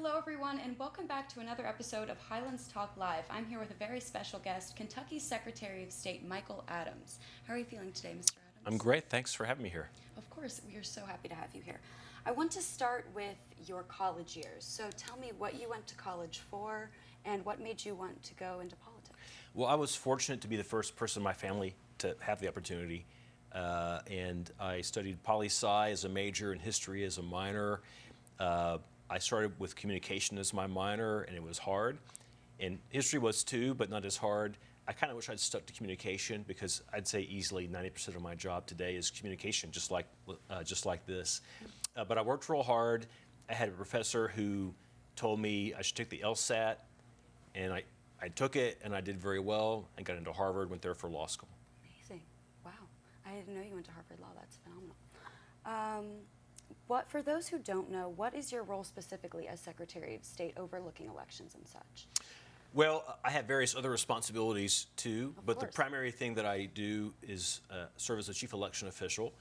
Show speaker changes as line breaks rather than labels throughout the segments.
Hello, everyone, and welcome back to another episode of Highlands Talk Live. I'm here with a very special guest, Kentucky Secretary of State Michael Adams. How are you feeling today, Mr. Adams?
I'm great. Thanks for having me here.
Of course, we are so happy to have you here. I want to start with your college years. So tell me what you went to college for and what made you want to go into politics.
Well, I was fortunate to be the first person in my family to have the opportunity. And I studied poli-sci as a major and history as a minor. I started with communication as my minor, and it was hard. And history was too, but not as hard. I kind of wish I'd stuck to communication because I'd say easily 90% of my job today is communication, just like this. But I worked real hard. I had a professor who told me I should take the LSAT, and I took it, and I did very well. I got into Harvard, went there for law school.
Amazing. Wow. I didn't know you went to Harvard Law. That's phenomenal. For those who don't know, what is your role specifically as Secretary of State overlooking elections and such?
Well, I have various other responsibilities too, but the
course.
primary thing that I do is serve as a chief election official.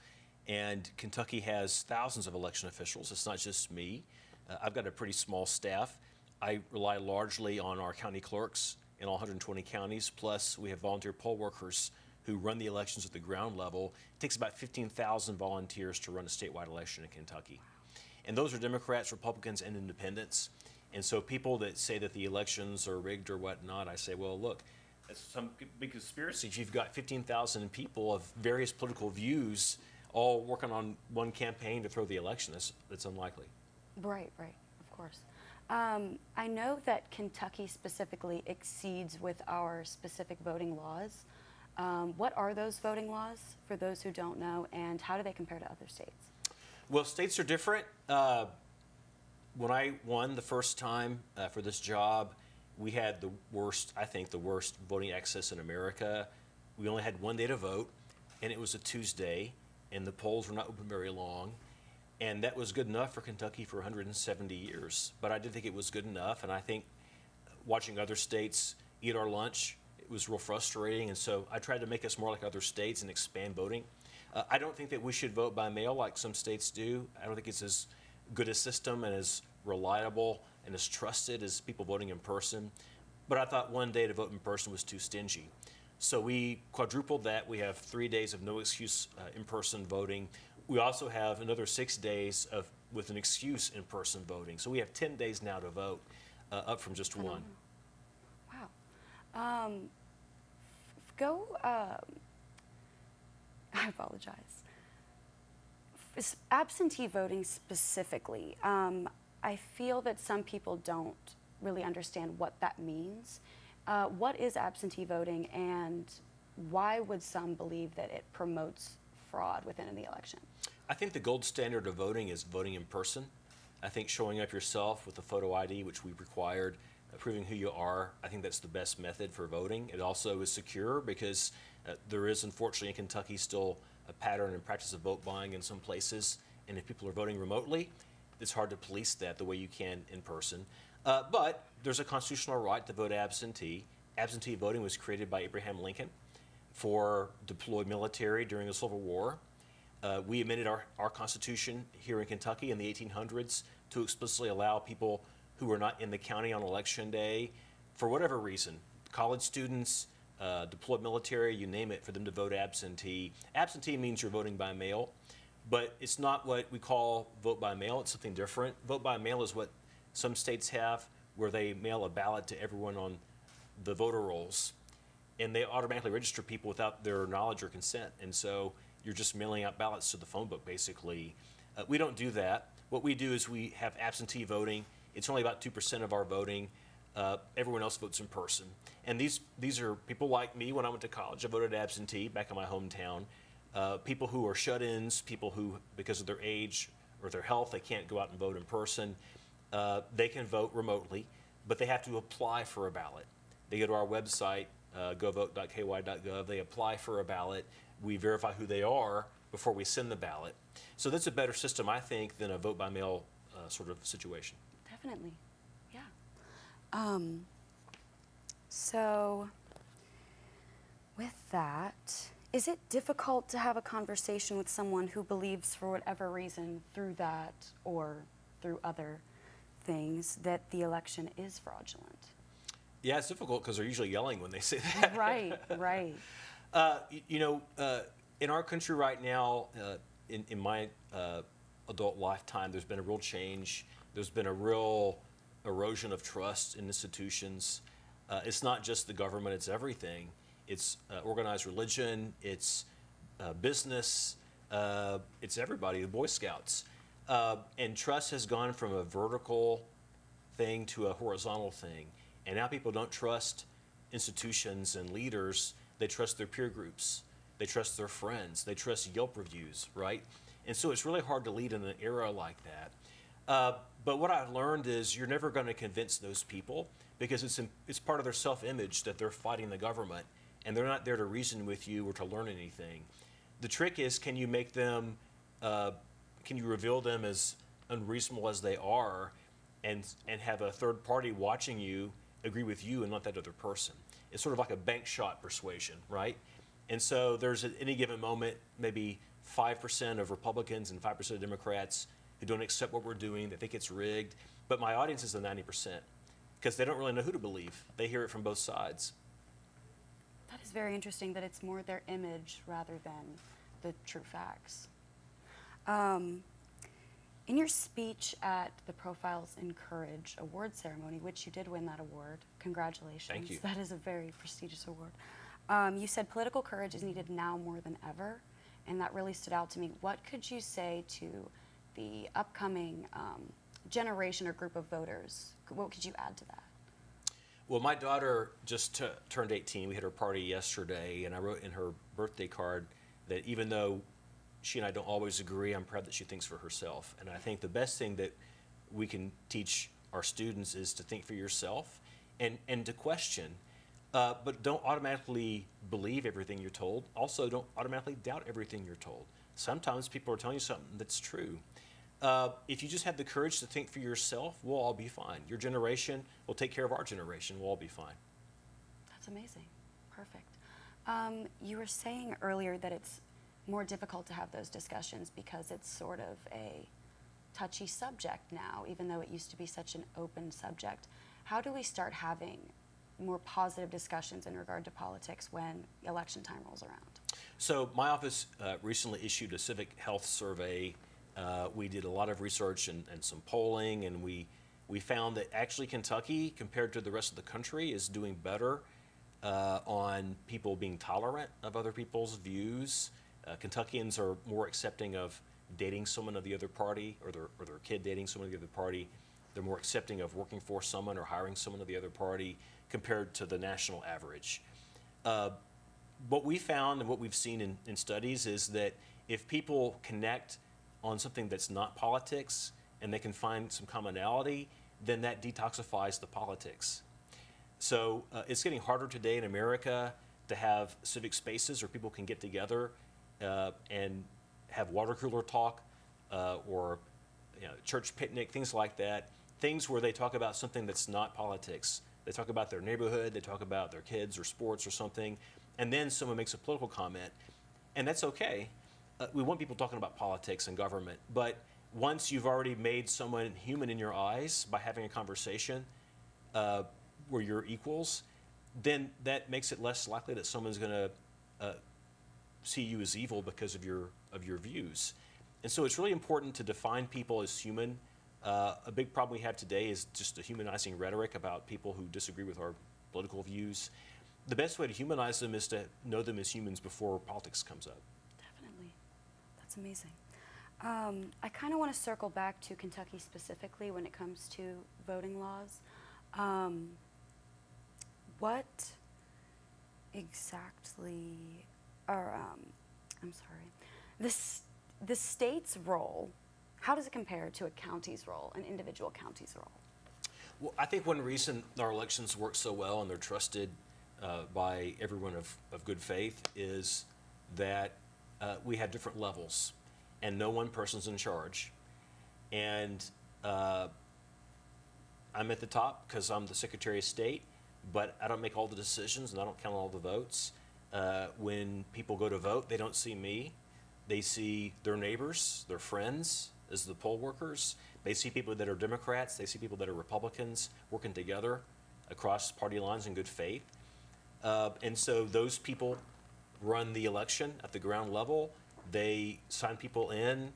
And Kentucky has thousands of election officials. It's not just me. I've got a pretty small staff. I rely largely on our county clerks in all 120 counties, plus we have volunteer poll workers who run the elections at the ground level. It takes about 15,000 volunteers to run a statewide election in Kentucky. And those are Democrats, Republicans, and independents. And so people that say that the elections are rigged or whatnot, I say, well, look, that's some big conspiracy. You've got 15,000 people of various political views all working on one campaign to throw the election. That's unlikely.
Right, of course. I know that Kentucky specifically exceeds with our specific voting laws. What are those voting laws, for those who don't know, and how do they compare to other states?
Well, states are different. When I won the first time for this job, we had the worst voting access in America. We only had one day to vote, and it was a Tuesday, and the polls were not open very long. And that was good enough for Kentucky for 170 years. But I did think it was good enough, and I think watching other states eat our lunch, it was real frustrating, and so I tried to make us more like other states and expand voting. I don't think that we should vote by mail like some states do. I don't think it's as good a system and as reliable and as trusted as people voting in person. But I thought one day to vote in person was too stingy. So we quadrupled that. We have 3 days of no excuse in-person voting. We also have another 6 days with an excuse in-person voting. So we have 10 days now to vote, up from just one.
Wow. I apologize. Absentee voting specifically, I feel that some people don't really understand what that means. What is absentee voting, and why would some believe that it promotes fraud within the election?
I think the gold standard of voting is voting in person. I think showing up yourself with a photo ID, which we required, proving who you are, I think that's the best method for voting. It also is secure because there is, unfortunately, in Kentucky still a pattern and practice of vote buying in some places. And if people are voting remotely, it's hard to police that the way you can in person. But there's a constitutional right to vote absentee. Absentee voting was created by Abraham Lincoln for deployed military during the Civil War. We amended our Constitution here in Kentucky in the 1800s to explicitly allow people who were not in the county on election day, for whatever reason, college students, deployed military, you name it, for them to vote absentee. Absentee means you're voting by mail, but it's not what we call vote by mail. It's something different. Vote by mail is what some states have, where they mail a ballot to everyone on the voter rolls, and they automatically register people without their knowledge or consent. And so you're just mailing out ballots to the phone book, basically. We don't do that. What we do is we have absentee voting. It's only about 2% of our voting. Everyone else votes in person. And these are people like me. When I went to college, I voted absentee back in my hometown. People who are shut-ins, people who, because of their age or their health, they can't go out and vote in person. They can vote remotely, but they have to apply for a ballot. They go to our website, govote.ky.gov. They apply for a ballot. We verify who they are before we send the ballot. So that's a better system, I think, than a vote-by-mail sort of situation.
Definitely, yeah. So with that, is it difficult to have a conversation with someone who believes, for whatever reason, through that or through other things that the election is fraudulent.
Yeah, it's difficult because they're usually yelling when they say that.
Right, right.
In our country right now, in my adult lifetime, there's been a real change. There's been a real erosion of trust in institutions. It's not just the government, it's everything. It's organized religion, it's business, it's everybody, the Boy Scouts. And trust has gone from a vertical thing to a horizontal thing. And now people don't trust institutions and leaders, they trust their peer groups. They trust their friends. They trust Yelp reviews, right? And so it's really hard to lead in an era like that. But what I've learned is you're never going to convince those people because it's part of their self-image that they're fighting the government and they're not there to reason with you or to learn anything. The trick is, can you make them, can you reveal them as unreasonable as they are and have a third party watching you agree with you and not that other person? It's sort of like a bank shot persuasion, right? And so there's at any given moment maybe 5% of Republicans and 5% of Democrats who don't accept what we're doing, they think it's rigged. But my audience is the 90% because they don't really know who to believe. They hear it from both sides.
That is very interesting that it's more their image rather than the true facts. In your speech at the Profiles in Courage award ceremony, which you did win that award, congratulations.
Thank you.
That is a very prestigious award. You said political courage is needed now more than ever, and that really stood out to me. What could you say to the upcoming generation or group of voters? What could you add to that?
Well, my daughter just turned 18. We had her party yesterday, and I wrote in her birthday card that even though she and I don't always agree, I'm proud that she thinks for herself. And I think the best thing that we can teach our students is to think for yourself and to question. But don't automatically believe everything you're told. Also, don't automatically doubt everything you're told. Sometimes people are telling you something that's true. If you just have the courage to think for yourself, we'll all be fine. Your generation will take care of our generation. We'll all be fine.
That's amazing. Perfect. You were saying earlier that it's more difficult to have those discussions because it's sort of a touchy subject now, even though it used to be such an open subject. How do we start having more positive discussions in regard to politics when election time rolls around?
So my office recently issued a civic health survey. We did a lot of research and some polling, and we found that actually Kentucky, compared to the rest of the country, is doing better on people being tolerant of other people's views. Kentuckians are more accepting of dating someone of the other party or their kid dating someone of the other party. They're more accepting of working for someone or hiring someone of the other party compared to the national average. What we found and what we've seen in studies is that if people connect on something that's not politics and they can find some commonality, then that detoxifies the politics. So it's getting harder today in America to have civic spaces where people can get together and have water cooler talk or church picnic, things like that. Things where they talk about something that's not politics. They talk about their neighborhood, they talk about their kids or sports or something, and then someone makes a political comment, and that's okay. We want people talking about politics and government, but once you've already made someone human in your eyes by having a conversation where you're equals, then that makes it less likely that someone's going to see you as evil because of your views. And so it's really important to define people as human. A big problem we have today is just a humanizing rhetoric about people who disagree with our political views. The best way to humanize them is to know them as humans before politics comes up.
Definitely. That's amazing. I kind of want to circle back to Kentucky specifically when it comes to voting laws. What exactly are, I'm sorry, the state's role, how does it compare to a county's role, an individual county's role?
Well, I think one reason our elections work so well and they're trusted by everyone of good faith is that we have different levels and no one person's in charge. And I'm at the top because I'm the Secretary of State, but I don't make all the decisions and I don't count all the votes. When people go to vote, they don't see me. They see their neighbors, their friends, as the poll workers. They see people that are Democrats, they see people that are Republicans working together across party lines in good faith. And so those people run the election at the ground level. They sign people in.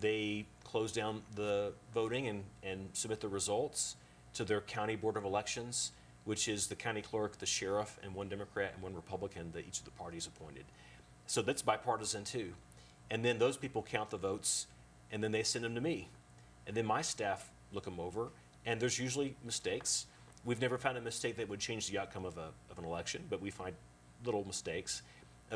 They close down the voting and submit the results to their county board of elections, which is the county clerk, the sheriff, and one Democrat and one Republican that each of the parties appointed. So that's bipartisan too. And then those people count the votes, and then they send them to me. And then my staff look them over, and there's usually mistakes. We've never found a mistake that would change the outcome of an election, but we find little mistakes.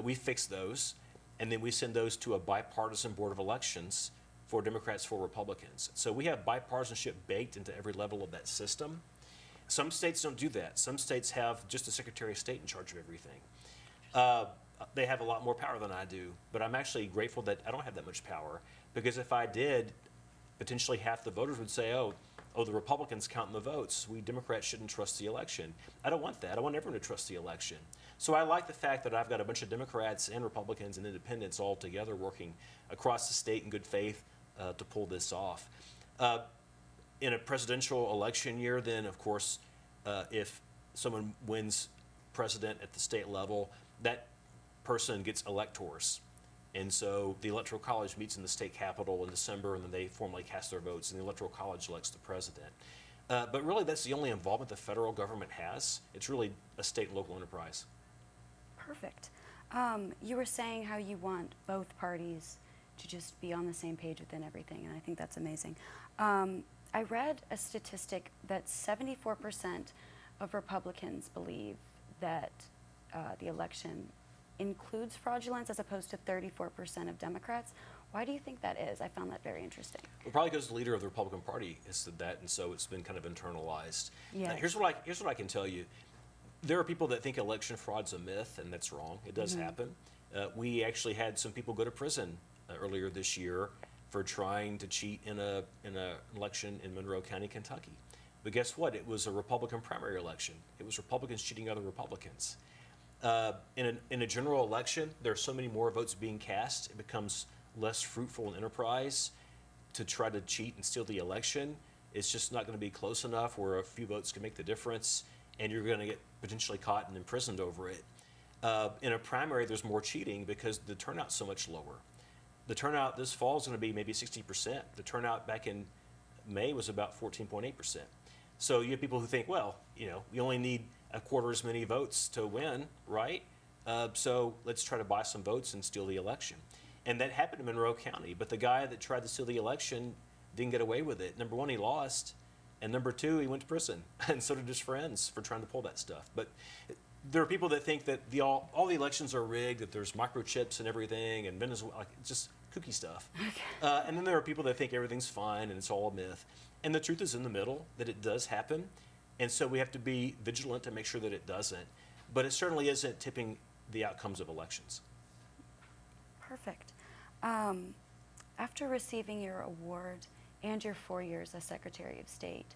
We fix those, and then we send those to a bipartisan board of elections for Democrats, for Republicans. So we have bipartisanship baked into every level of that system. Some states don't do that. Some states have just a Secretary of State in charge of everything. They have a lot more power than I do, but I'm actually grateful that I don't have that much power, because if I did, potentially half the voters would say, oh, the Republicans counting the votes. We Democrats shouldn't trust the election. I don't want that. I want everyone to trust the election. So I like the fact that I've got a bunch of Democrats and Republicans and independents all together working across the state in good faith to pull this off. In a presidential election year, then, of course, if someone wins president at the state level, that person gets electors. And so the Electoral College meets in the state capitol in December, and then they formally cast their votes, and the Electoral College elects the president. But really, that's the only involvement the federal government has. It's really a state and local enterprise.
Perfect. You were saying how you want both parties to just be on the same page within everything, and I think that's amazing. I read a statistic that 74% of Republicans believe that the election includes fraudulence, as opposed to 34% of Democrats. Why do you think that is? I found that very interesting.
Well, probably because the leader of the Republican Party has said that, and so it's been kind of internalized.
Yes.
Here's what I can tell you. There are people that think election fraud's a myth, and that's wrong. It does happen. We actually had some people go to prison earlier this year for trying to cheat in an election in Monroe County, Kentucky. But guess what? It was a Republican primary election. It was Republicans cheating other Republicans. In a general election, there are so many more votes being cast, it becomes less fruitful an enterprise to try to cheat and steal the election. It's just not going to be close enough where a few votes can make the difference, and you're going to get potentially caught and imprisoned over it. In a primary, there's more cheating because the turnout's so much lower. The turnout this fall is going to be maybe 60%. The turnout back in May was about 14.8%. So you have people who think, well, we only need a quarter as many votes to win, right? So let's try to buy some votes and steal the election. And that happened in Monroe County, but the guy that tried to steal the election didn't get away with it. Number one, he lost, and number two, he went to prison, and so did his friends for trying to pull that stuff. But there are people that think that all the elections are rigged, that there's microchips and everything, and Venezuela, it's just kooky stuff. And then there are people that think everything's fine and it's all a myth. And the truth is in the middle, that it does happen. And so we have to be vigilant to make sure that it doesn't. But it certainly isn't tipping the outcomes of elections.
Perfect. After receiving your award and your 4 years as Secretary of State,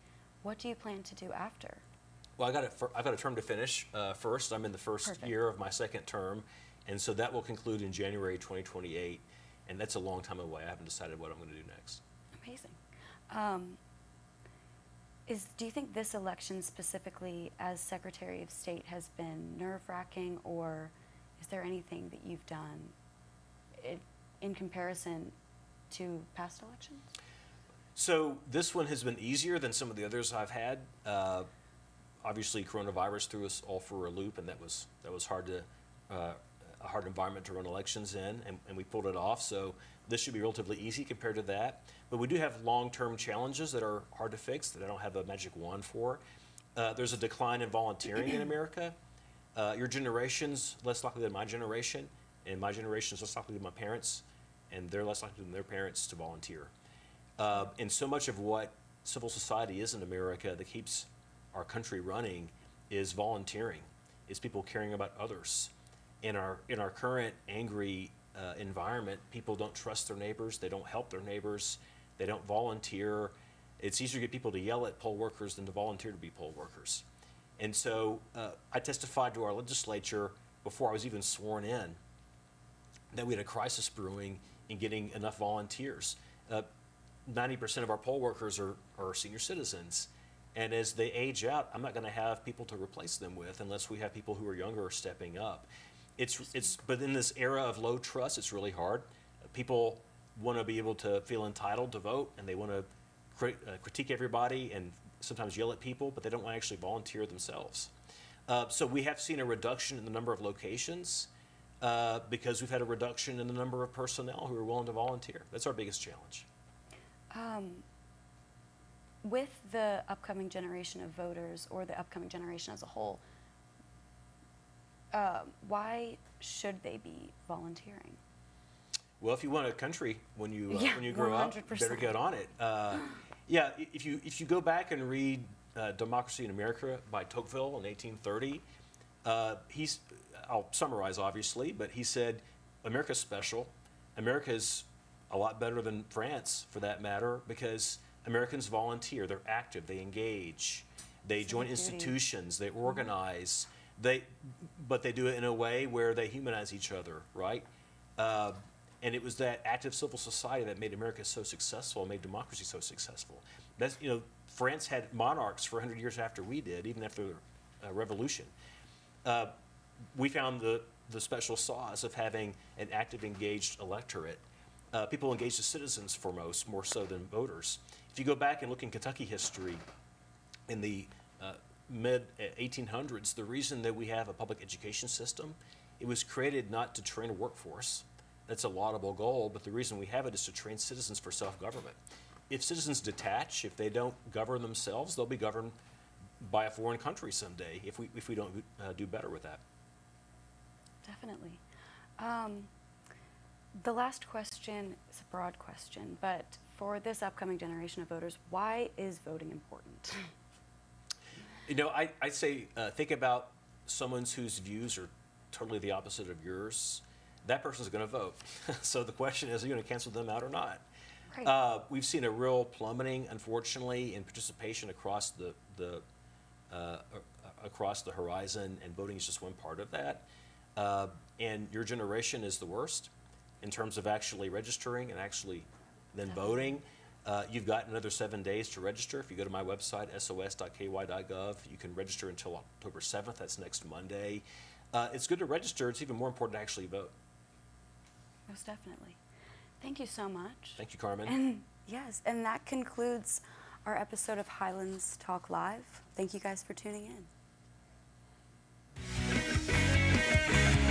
what do you plan to do after?
Well, I've got a term to finish first. I'm in the first
Perfect.
year of my second term, and so that will conclude in January 2028, and that's a long time away. I haven't decided what I'm going to do next.
Amazing. Do you think this election specifically as Secretary of State has been nerve-wracking, or is there anything that you've done in comparison to past elections?
So this one has been easier than some of the others I've had. Obviously, coronavirus threw us all for a loop, and that was hard to a hard environment to run elections in, and we pulled it off. So this should be relatively easy compared to that. But we do have long-term challenges that are hard to fix that I don't have a magic wand for. There's a decline in volunteering in America. Your generation's less likely than my generation, and my generation is less likely than my parents, and they're less likely than their parents to volunteer. And so much of what civil society is in America that keeps our country running is volunteering, is people caring about others. In our current angry environment, people don't trust their neighbors, they don't help their neighbors, they don't volunteer. It's easier to get people to yell at poll workers than to volunteer to be poll workers. And so I testified to our legislature before I was even sworn in that we had a crisis brewing in getting enough volunteers. 90% of our poll workers are senior citizens. And as they age out, I'm not going to have people to replace them with unless we have people who are younger stepping up. But in this era of low trust, it's really hard. People want to be able to feel entitled to vote, and they want to critique everybody and sometimes yell at people, but they don't want to actually volunteer themselves. So we have seen a reduction in the number of locations because we've had a reduction in the number of personnel who are willing to volunteer. That's our biggest challenge.
With the upcoming generation of voters, or the upcoming generation as a whole, why should they be volunteering?
Well, if you want a country when you grow
100%.
up, you better get on it. Yeah, if you go back and read Democracy in America by Tocqueville in 1830, I'll summarize obviously, but he said, America's special. America's a lot better than France, for that matter, because Americans volunteer, they're active, they engage, they join institutions, they organize, but they do it in a way where they humanize each other, right? And it was that active civil society that made America so successful, and made democracy so successful. That's, France had monarchs for 100 years after we did, even after the revolution. We found the special sauce of having an active, engaged electorate. People engaged as citizens foremost, more so than voters. If you go back and look in Kentucky history, in the mid-1800s, the reason that we have a public education system, it was created not to train a workforce. That's a laudable goal, but the reason we have it is to train citizens for self-government. If citizens detach, if they don't govern themselves, they'll be governed by a foreign country someday if we don't do better with that.
Definitely. The last question is a broad question, but for this upcoming generation of voters, why is voting important?
I say think about someone whose views are totally the opposite of yours. That person's going to vote. So the question is, are you going to cancel them out or not? Right. We've seen a real plummeting, unfortunately, in participation across the horizon, and voting is just one part of that. And your generation is the worst in terms of actually registering and actually then voting. You've got another 7 days to register. If you go to my website, sos.ky.gov, you can register until October 7th. That's next Monday. It's good to register. It's even more important to actually vote.
Most definitely. Thank you so much.
Thank you, Carmen.
And yes, and that concludes our episode of Highlands Talk Live. Thank you guys for tuning in.